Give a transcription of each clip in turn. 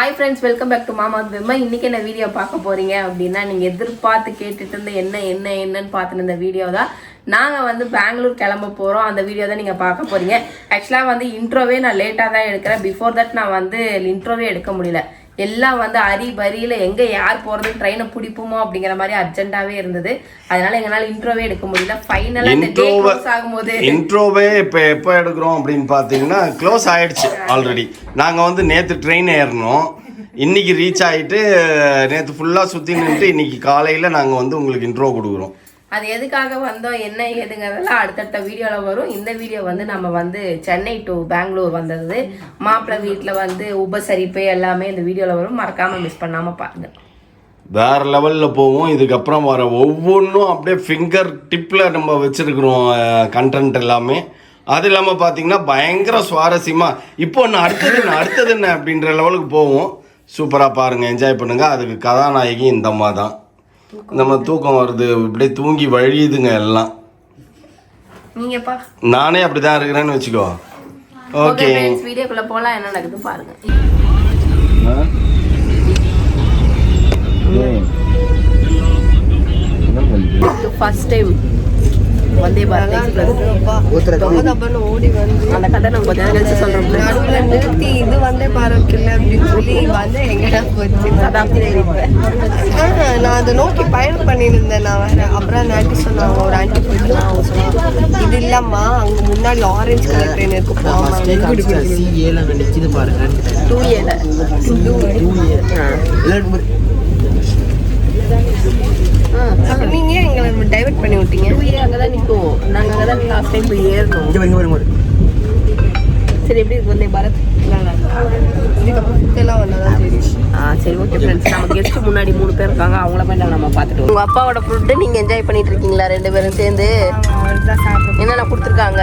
Hi friends, welcome back to Mama Pemma. இன்றைக்கி என்ன video பார்க்க போகிறீங்க அப்படின்னா, நீங்கள் எதிர்பார்த்து கேட்டுட்டு இருந்த என்னன்னு பார்த்துட்டு இந்த வீடியோ தான். நாங்கள் பெங்களூர் கிளம்ப போகிறோம். அந்த வீடியோ தான் நீங்கள் பார்க்க போகிறீங்க. ஆக்சுவலாக இன்ட்ரோவே நான் லேட்டாக தான் எடுக்கிறேன். பிஃபோர் தட் நான் இன்ட்ரோவே எடுக்க முடியல. எல்லாம் அரிபரியில் எங்கே யார் போகிறது, ட்ரெயினை பிடிப்போமோ அப்படிங்கிற மாதிரி அர்ஜென்ட்டாகவே இருந்தது. அதனால எங்களால் இன்ட்ரோவே எடுக்க முடியல. ஃபைனலாக இந்த டே க்ளோஸ் ஆகும்போது இன்ட்ரோவே எப்போ எடுக்கிறோம் அப்படின்னு பார்த்தீங்கன்னா க்ளோஸ் ஆகிடுச்சு ஆல்ரெடி. நாங்கள் நேற்று ட்ரெயின் ஏறினோம், இன்றைக்கி ரீச் ஆகிட்டு நேற்று ஃபுல்லாக சுற்றி நின்றுட்டு இன்றைக்கி காலையில் நாங்கள் உங்களுக்கு இன்ட்ரோ கொடுக்குறோம். அது எதுக்காக வந்தோம் என்ன ஏதுங்கிறதெல்லாம் அடுத்தடுத்த வீடியோவில் வரும். இந்த வீடியோ நம்ம சென்னை டு பெங்களூர் வந்தது. மாப்பிள்ளை வீட்டில் உபசரிப்பு எல்லாமே இந்த வீடியோவில் வரும். மறக்காமல் மிஸ் பண்ணாமல் பாருங்க. வேறு லெவலில் போவோம். இதுக்கப்புறம் வர ஒவ்வொன்றும் அப்படியே ஃபிங்கர் டிப்பில் நம்ம வச்சுருக்குறோம் கண்டென்ட் எல்லாமே. அது இல்லாமல் பார்த்தீங்கன்னா பயங்கர சுவாரஸ்யமாக இப்போ அடுத்தது என்ன அப்படின்ற லெவலுக்கு போவோம். சூப்பராக பாருங்கள், என்ஜாய் பண்ணுங்கள். அதுக்கு கதாநாயகி இந்த அம்மா தான். நம்ம தூக்கம் வருது, இப்படியே தூங்கி வழியுதுங்க எல்லாம். நீங்கப்பா நானே அப்படிதான் இருக்கிறேன்னு வச்சுக்கோ. ஓகே, வீடியோக்குள்ள போலாம். என்ன நடக்குது பாருங்க. ஃபர்ஸ்ட் டைம் வந்தே பாரத் ஓடி வந்து அந்த கதை நம்ம கொஞ்ச நேரம் கழிச்சு சொல்றோம். நடுவில் நிறுத்தி இது வந்தே பாரத் இல்லை அப்படின்னு சொல்லி எங்கடா போச்சு சதாப்தி. நான் அதை நோக்கி பயணம் பண்ணியிருந்தேன். நான் வேற அப்புறம் ஆண்டி சொன்னாங்க, ஒரு ஆண்டி போயிட்டு அவங்க சொன்னாங்க, இது இல்லம்மா அங்க முன்னாடி ஆரஞ்சு கலர் ட்ரெயின் இருக்கு போகாம. நீங்க எங்களை டைவர்ட் பண்ணி விட்டீங்க. அங்கதான் நிற்கும். நாங்க அங்கதான் லாஸ்ட் டைம் போய் ஏறணும். சரி, எப்படி இருக்கு வந்தே பாரத்? சரி, ஓகே ஃப்ரெண்ட்ஸ். நம்ம கெஸ்ட் முன்னாடி 3 பேர் இருக்காங்க. அவங்கள போய் நம்ம பார்த்துட்டு உங்க அப்பாவோட ஃபுட்டு நீங்க என்ஜாய் பண்ணிட்டு இருக்கீங்களா 2 பேரும் சேர்ந்து? என்னென்ன கொடுத்துருக்காங்க?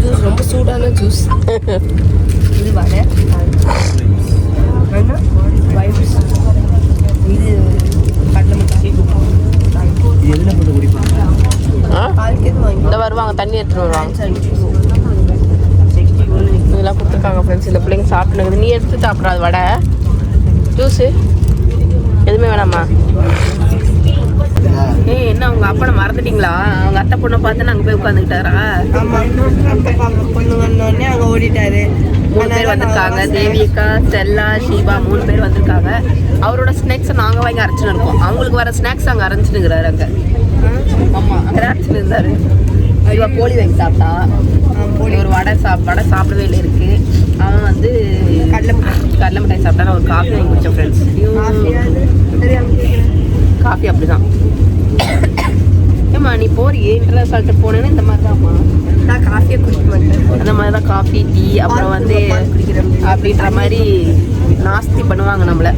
ஜூஸ், ரொம்ப சூடான ஜூஸ். இது வர வைப்ஸ், இது கடலை மிட்டாய். இந்த வருவாங்க, தண்ணி எடுத்துட்டு வருவாங்க. இதெல்லாம் கொடுத்துருக்காங்க ஃப்ரெண்ட்ஸ். இந்த பிள்ளைங்க சாப்பிட்டுனுக்குது. நீ எடுத்து சாப்பிட்றாது வடை ஜூஸு எதுவுமே வேணாமா? என்ன உங்க அப்பனை மறந்துட்டீங்களா? அவங்க அத்தை பொண்ணை பார்த்து நாங்க போய் உட்காந்துக்கிட்டாரா? அங்க ஓடிட்டாரு. 3 பேர் வந்திருக்காங்க. தேவிகா, ஸ்டெல்லா, ஷீபா 3 பேர் வந்திருக்காங்க. அவரோட ஸ்நாக்ஸை நாங்க வாங்கி அரைச்சுன்னு இருக்கோம். அவங்களுக்கு வர ஸ்நாக்ஸ் அங்க அரைஞ்சுனுங்கிறாரு. அங்க ஆமா, அங்கே அரைச்சுன்னு இருந்தாரு. இவ கோழி வாங்கி சாப்பிட்டா. ஒரு வடை சாப்பிடவே இல்லை இருக்கு. அவன் கடலை மிட்டாய் சாப்பிட்டா. நான் ஒரு காஃபி வாங்கி குடிச்சேன் ஃப்ரெண்ட்ஸ். காஃபி அப்படிதான். ஏம்மா நீ போறியே இன்டர்னல் சொல்லிட்டு போனேன்னு இந்த மாதிரி தான்மா. நான் காஃபியே குடிக்க மாட்டேன். அந்த மாதிரி தான் காஃபி, டீ, அப்புறம் குடிக்கிறேன் அப்படின்ற மாதிரி நாஸ்தி பண்ணுவாங்க நம்மளை.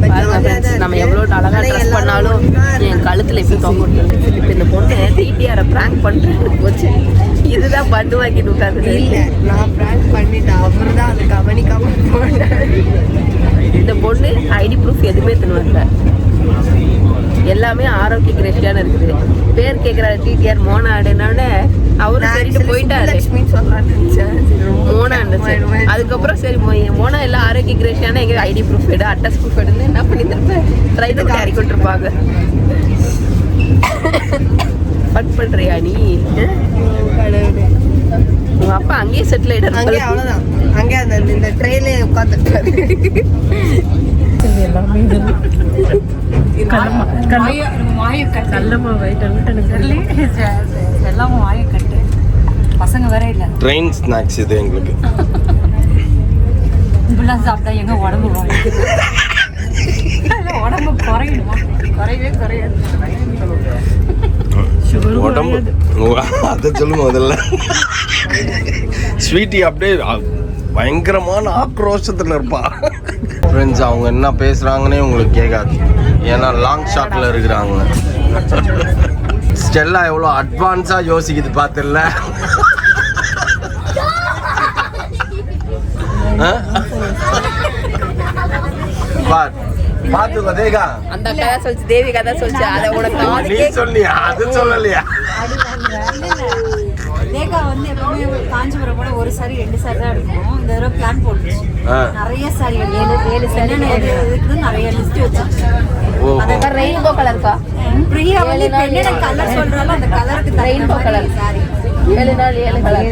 பாருங்க ஃப்ரெண்ட்ஸ், நம்ம எவ்வளோ அழகாக ட்ரெஸ் பண்ணாலும் என் கழுத்தில் இப்போ தொங்க விட்டு இப்போ இந்த பொண்ணு டிடிஆரை ப்ராங்க் பண்ணுறது போச்சு. இதுதான் பண்டு வாங்கிட்டு விட்டாது. இல்லை, நான் ப்ராங்க் பண்ணிட்டேன். அவர் தான் அதை கவனிக்காம போட்டேன். இந்த பொண்ணு ஐடி ப்ரூஃப் எதுவுமே தருவாங்க. எல்லாமே ஆரோக்கிய கிரேஷியான இருக்குது. பேர் கேட்குறாரு டிடிஆர் மோனாடுனோட அவரு சரிட்டு போயிட்டாரு. மோனா இருந்துச்சு. அதுக்கப்புறம் சரி மோனா எல்லாம் ஆரோக்கிய கிரேஷியான எங்க ஐடி ப்ரூஃப் எடு, அட்ரஸ் ப்ரூஃப் எடுன்னு என்ன பண்ணி திருப்பேன் ட்ரைனை கேரி கொண்டிருப்பாங்க. பட் பண்றியா நீ? உங்க அப்பா அங்கேயே செட்டில் ஆயிட்டாரு. அவ்வளவுதான், அங்கே இந்த ட்ரெயின்ல உட்காந்துட்டாரு. பசங்க வேற இல்ல. ட்ரெயின் ஸ்நாக்ஸ் இது எங்களுக்கு. இப்பெல்லாம் சாப்பிட்டா எங்க உடம்பு உடம்பு குறையுமா? குறையவே குறையாது. உடம்பு அதை சொல்லுங்க முதல்ல. ஸ்வீட்டி அப்படியே பயங்கரமான ஆக்ரோஷத்தில் இருப்பா. ஃப்ரெண்ட்ஸ், அவங்க என்ன பேசுகிறாங்கன்னே உங்களுக்கு கேட்காது. ஏன்னா லாங் ஷாட்டில் இருக்கிறாங்க. ஸ்டெல்லா எவ்வளோ அட்வான்ஸாக யோசிக்குது பார்த்துல. பார் பாத்துக்கோ தேகா. அந்த அக்கா தான் சொல்லிச்சு, தேவி கதை சொல்லிச்சு. அதை உனக்கு நீ சொல்லியா? அது சொல்லலையா? தேகா வந்து எப்பவுமே காஞ்சிபுரம் கூட ஒரு சாரி 2 சாரி தான் எடுக்கணும். இந்த தடவை பிளான் போட்டுச்சு. நிறைய சாரி 7 சாரி இருக்குது, நிறைய லிஸ்ட் வச்சிருச்சு. அதான் ரெயின்போ கலர்க்கா. பிரியா வந்து என்ன கலர் சொல்றாலும் அந்த கலருக்கு ரெயின்போ கலர் சாரி. 7 நாள் 7 கலர்.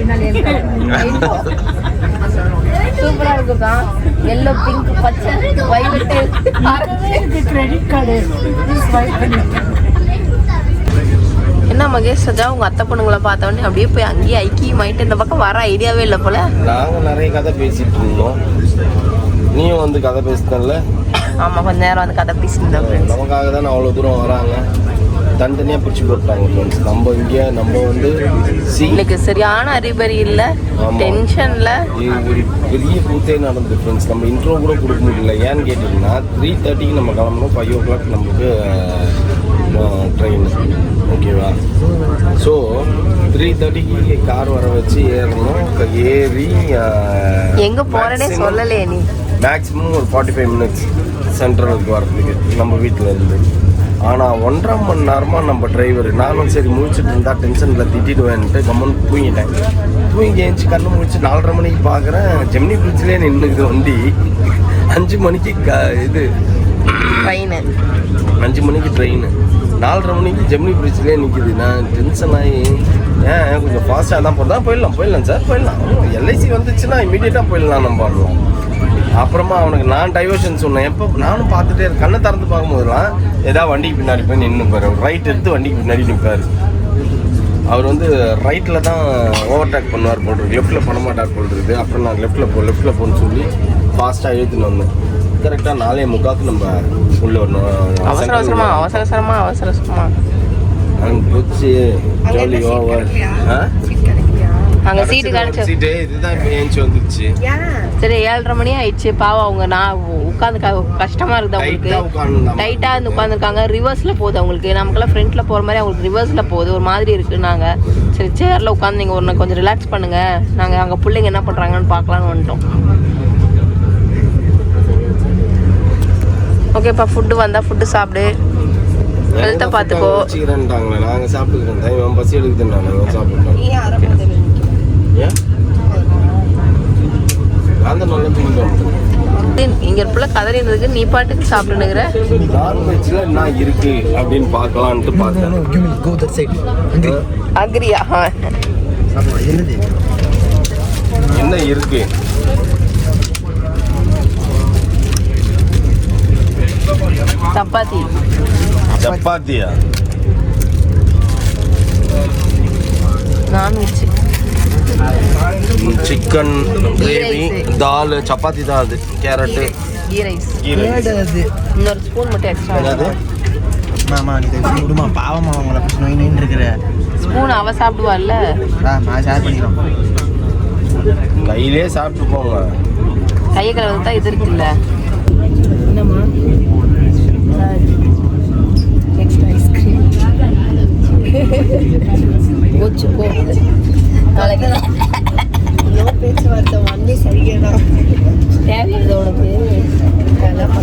சூப்பரா இருக்குக்கா. எல்லோ, பிங்க், பச்சை, வயலட். கிரெடிட் கார்டு என்ன மகேஷ் ராஜா, உங்க அத்தை பொண்ணுங்களை பார்த்த உடனே அப்படியே போய் அங்கேயே ஐக்கியமாயிட்டு இந்த பக்கம் வர ஐடியாவே இல்லை போல. நாங்க நிறைய கதை பேசிட்டு இருந்தோம், நீயும் வந்து கதை பேசினல. ஆமா, கொஞ்ச நேரம் வந்து கதை பேசியிருந்தோம். நமக்காக தான் அவ்வளோ தூரம் வராங்க, தனித்தனியாக பிடிச்சி போட்டாங்க ஃப்ரெண்ட்ஸ். நம்ம இங்கே நம்ம வந்து இன்னைக்கு சரியான அறிபறி இல்லை, டென்ஷன்ல ஒரு பெரிய கூத்தே நடந்தது ஃப்ரெண்ட்ஸ். நம்ம இன்ட்ரோ கூட கொடுக்க முடியல. ஏன்னு கேட்டிங்கன்னா 3:30க்கு நம்ம கிளம்பணும், 5 o'clock நமக்கு ட்ரெயின். ஓகேவா? ஸோ 3:30க்கு கார் வர வச்சு ஏறணும். ஏறி எங்க போறேனே சொல்லலையே நீ. மேக்ஸிமம் ஒரு 45 minutes சென்ட்ரலுக்கு வரதுக்கு நம்ம வீட்டில் இருந்து. ஆனால் 1.5 மணி நேரமாக நம்ம டிரைவர், நானும் சரி முழிச்சுட்டு இருந்தா டென்ஷனில் திட்டிடுவேன்ட்டு கம்மன் தூங்கிட்டேன். தூங்கி ஏஞ்சி கண்ணு முழிச்சு 4:30 மணிக்கு பார்க்குறேன், ஜெமினி பிரிட்ஜ்லேயே நின்றுக்குது வண்டி. 5 மணிக்கு இது ட்ரெயின், 5 மணிக்கு ட்ரெயின், 4:30 மணிக்கு ஜெமினி பிரிட்ஜ்லேயே நிற்கிது. நான் டென்ஷன் ஆகி ஏன் கொஞ்சம் ஃபாஸ்ட்டாக தான் போகிறதா, போயிடலாம் சார் போயிடலாம், எல்ஐசி வந்துச்சுன்னா இமீடியட்டாக போயிடலாம் நம்ம வரலாம். அப்புறமா அவனுக்கு நான் டைவர்ஷன் சொன்னேன். எப்போ நானும் பார்த்துட்டே கண்ணை திறந்து பார்க்கும்போதுலாம் ஏதாவது வண்டிக்கு பின்னாடி போய் நின்றுப்பார். ரைட் எடுத்து வண்டிக்கு பின்னாடி நிற்பார். அவர் வந்து ரைட்டில் தான் ஓவர்டேக் பண்ணுவார் போட்டுருக்கு, லெஃப்ட்டில் பண்ண மாட்டார் போட்டுருக்கு. அப்புறம் நான் லெஃப்ட்டில் போன்னு சொல்லி ஃபாஸ்ட்டாக எழுத்துன்னு வந்தேன். கரெக்டாக 4:45 நம்ம உள்ள வரணும். அவசரமா அங்கே போச்சு ஜாலி ஓவர். அங்க சீட்டு காணிச்சு சீட்டு இதுதான் இப்போ ஏஞ்சி வந்துச்சு. சரி 7:30 மணி ஆயிடுச்சு. பாவம் அவங்க நான் உட்காந்து கஷ்டமா இருக்குது அவங்களுக்கு. டைட்டா இருந்து உட்காந்துருக்காங்க. ரிவர்ஸ்ல போகுது அவங்களுக்கு. நமக்கெல்லாம் ஃப்ரண்ட்ல போற மாதிரி அவங்களுக்கு ரிவர்ஸ்ல போகுது, ஒரு மாதிரி இருக்குன்னாங்க. சரி சேர்ல உட்காந்து நீங்க ஒரு கொஞ்சம் ரிலாக்ஸ் பண்ணுங்க, நாங்க அங்க பிள்ளைங்க என்ன பண்றாங்கன்னு பார்க்கலான்னு வந்துட்டோம். ஓகேப்பா, ஃபுட்டு வந்தா ஃபுட்டு சாப்பிடு, ஹெல்த்தை பார்த்துக்கோ. நாங்கள் சாப்பிட்டுக்கிறோம், பசி எடுக்குது, நான் சாப்பிட்டோம். இங்க இருப்பல கதறி இருந்ததுக்கு நீ பாட்டுக்கு சாப்பிடுனுங்கிற. நான்வெஜ்ல என்ன இருக்கு அப்படின்னு பார்க்கலான்ட்டு பார்த்தேன். அக்ரியா? என்ன இருக்கு? சப்பாத்தியா? நான்வெஜ், சிக்கன் கிரேவி, தால், சப்பாத்தி தான். அது கேரட்டு, கீ ரைஸ். இன்னொரு ஸ்பூன் மட்டும் எக்ஸ்ட்ரா. மாமா நீ விடுமா, பாவமா அவங்கள நோயின்னு இருக்கிற ஸ்பூன் அவ சாப்பிடுவாள்ல, நான் ஷேர் பண்ணிக்கிறோம். கையிலே சாப்பிட்டு போங்க. கையை கலந்து தான் இது இருக்குல்ல. என்னம்மா நெக்ஸ்ட் ஐஸ்கிரீம் போச்சு போ. நாளைக்கு பேச்சுவார்த்தை வண்டி சரியாதான் தேவையில்லை உனக்கு.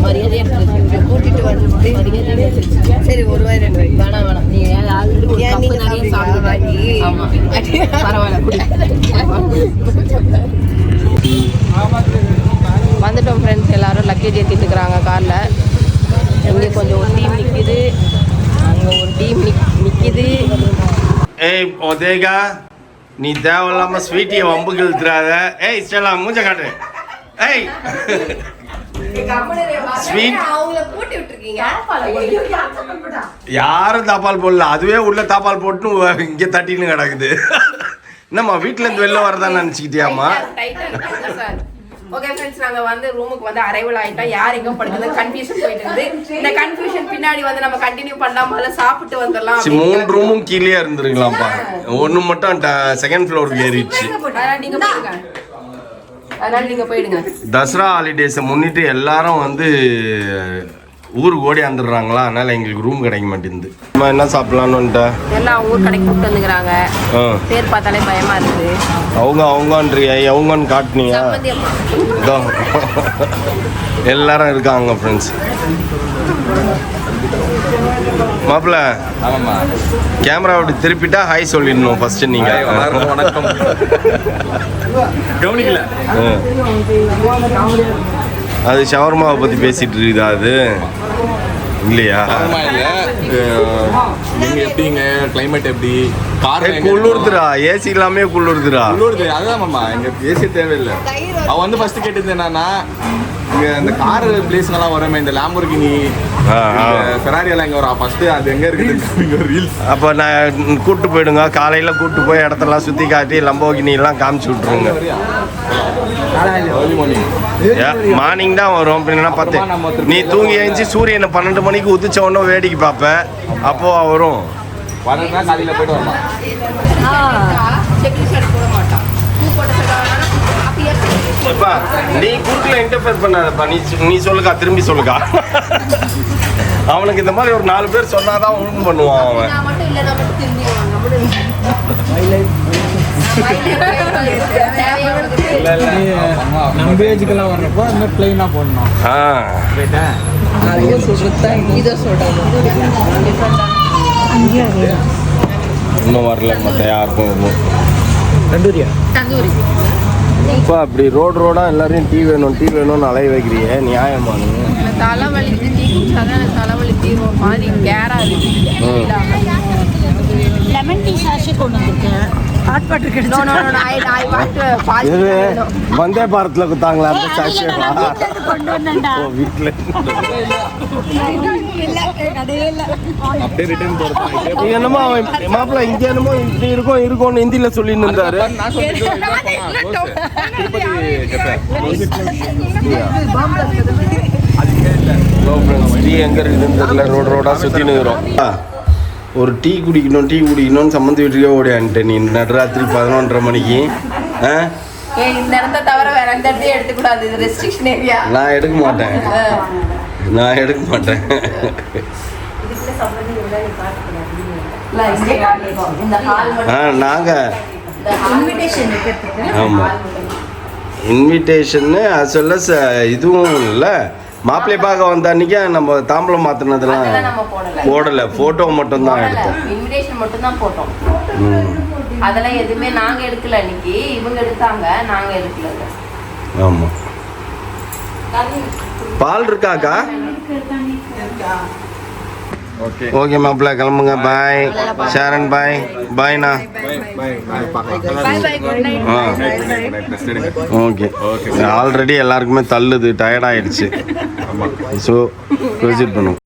மரியாதையாக கூட்டிட்டு வந்து மரியாதையாக. சரி, 1 ரூபாய் 2 ரூபாய் வேணாம். நீ ஆல்ரெடி நிறைய சாப்பிடுவாங்க. ஆமாம், பரவாயில்ல குடி. வந்துட்டோம் ஃப்ரெண்ட்ஸ், எல்லாரும் லக்கேஜ் ஏற்றிட்டு இருக்கிறாங்க காரில். இங்கே கொஞ்சம் ஒரு டீம் நிற்கிது, அங்கே ஒரு டீம் நிற்கிது. ஏய் ஒதேகா, நீ தேவையில்லாம ஸ்வீட்டியை வம்புக்கு இழுத்துறாத. ஏய் ஸ்டெல்லா மூஞ்ச காட்டு. ஏய் ஸ்வீட் யாரும் தாப்பால் போடல, அதுவே உள்ள தாப்பால் போட்டு இங்கே தட்டின்னு கிடக்குது. என்னம்மா வீட்டுல இருந்து வெளில வரதான் நினைச்சுக்கிட்டியாமா? ஓகே ஃப்ரெண்ட்ஸ், நாங்க வந்து ரூமுக்கு வந்து அரைவல் ஆயிட்டோம். யார் எங்க படுக்குது கன்ஃபியூஷன் போயிட்டு இருக்குது. இந்த கன்ஃபியூஷன் பின்னாடி வந்து நம்ம கண்டினியூ பண்ணலாமா, சாப்பிட்டு வந்துடலாம். 3 ரூமும் கீழே இருந்துருக்கலாம்ப்பா, 1 மட்டும் செகண்ட் ஃப்ளோருக்கு ஏறிடுச்சு. அதனால நீங்க போயிடுங்க. தசரா ஹாலிடேஸை முன்னிட்டு எல்லாரும் வந்து ஊருக்கு ஓடி வந்துடுறாங்களா, அதனால எங்களுக்கு ரூம் கிடைக்க மாட்டேங்குது. நம்ம என்ன சாப்பிடலான்னு வந்துட்டேன். எல்லாம் ஊர் கடைக்கு கூப்பிட்டு வந்துக்கிறாங்க. பேர் பார்த்தாலே பயமா இருக்குது. அவங்கன்றியா அவங்கன்னு காட்டினியா? இதோ எல்லாரும் இருக்காங்க ஃப்ரெண்ட்ஸ். மாப்பிள்ள கேமரா விட்டு திருப்பிட்டா ஹாய் சொல்லிடணும் ஃபர்ஸ்ட் நீங்க. வணக்கம். கவனிக்கல. அது ஷவர்மாவை பத்தி பேசிட்டு இருக்குதா? அது இல்லையா? நீங்க எப்படிங்க? கிளைமேட் எப்படி? குளிர்துரா, ஏசி இல்லாமே குளிர்துரா. குளிர்து. அதான் மாமா, எங்க ஏசி தேவையில்லை. அவ வந்து ஃபர்ஸ்ட் கேட்டது என்னன்னா, இங்க இந்த கார் பிளேஸ்லாம் வரமே, இந்த லாம்போர்கினி ஃபெராரி எல்லாம் இங்க வரும். ஃபர்ஸ்ட் அது எங்க இருக்குது ரீல்ஸ். அப்ப நான் கூட்டு போயிடுங்க, காலையில கூட்டு போய் இடத்தெல்லாம் சுத்தி காட்டி லம்போகினி எல்லாம் காமிச்சு விட்டுருங்க. மார்னிங் தான் வரும். அப்படின்னா 10 நீ தூங்கி எழுந்துச்சு சூரியனை 12 மணிக்கு உதிச்ச உடனே வேடிக்கை பார்ப்பேன். அப்போ வரும். வரணும்னா காலையில போயிட்டு வரலாம். நீ குறுக்கில் இன்டர்ஃபியர் பண்ணாதப்பா. நீ சொல்லுக்கா, திரும்பி சொல்லுக்கா. அவனுக்கு இந்த மாதிரி ஒரு 4 பேர் சொன்னாதான் ஒழுங்கு பண்ணுவான் அவன். நம்ம ஏஜுக்கெல்லாம் வர்றப்போ இந்த மாதிரி பிளைனாக போடணும். இன்னும் வரல மற்ற யாருக்கும். தந்தூரியா? இப்போ அப்படி ரோடா எல்லாரையும் டீ வேணும்னு அலைய வைக்கிறியே, நியாயமானு? தலைவலிக்கு டீ குடிச்சாதான் எனக்கு தலைவலி தீரும். மாதிரி கேரா இருக்கு. லெமன் டீ சாஷே கொண்டு வந்திருக்கேன். ஹாட் வாட்டர் இது வந்தே பாரத்ல குத்தாங்களா அந்த சாட்சியா? கொண்டு வந்தேன்டா. வீட்டுல அப்படியே ரிட்டர்ன் போறது. என்னமோ மாப்பிள்ள இங்க என்னமோ இப்படி இருக்கும்னு ஹிந்தியில சொல்லிட்டு இருந்தாரு. டீ எங்க இருக்குதுன்னு தெரியல. ரோடா சுத்தின்னு இருக்கிறோம். ஒரு டீ குடிக்கணும்னு சம்மந்தி வீட்டுக்கே ஓடியான்ட்டு நீ நடுராத்திரி 11:30 மணிக்கு. இந்த இடத்த தவிர வேற எந்த இடத்தையும் எடுத்துக்கூடாது. இது ரெஸ்ட்ரிக்ஷன் ஏரியா. நான் எடுக்க மாட்டேன். நாங்க ஆமாம் இன்விடேஷன்னு அது சொல்ல இதுவும் இல்லை. மாப்பிள்ளை பார்க்க வந்த அன்னைக்கு நம்ம தாம்பலம் மாற்றினதெல்லாம் போடலை. ஃபோட்டோ மட்டும்தான் எடுத்தோம். இன்விடேஷன் மட்டும்தான் போட்டோம். அதெல்லாம் எதுவுமே நாங்கள் எடுக்கல. அன்னைக்கு இவங்க எடுத்தாங்க, நாங்கள் எடுக்கல. ஆமாம். பால் இருக்காக்கா? ஓகே மாப்பிள்ள கிளம்புங்க. பாய் ஷாரன். பாய்ண்ணா. ஓகே. ஆல்ரெடி எல்லாருக்குமே தள்ளுது, டயர்டாயிடுச்சு. ஸோ ப்ரொசீட் பண்ணுவோம்.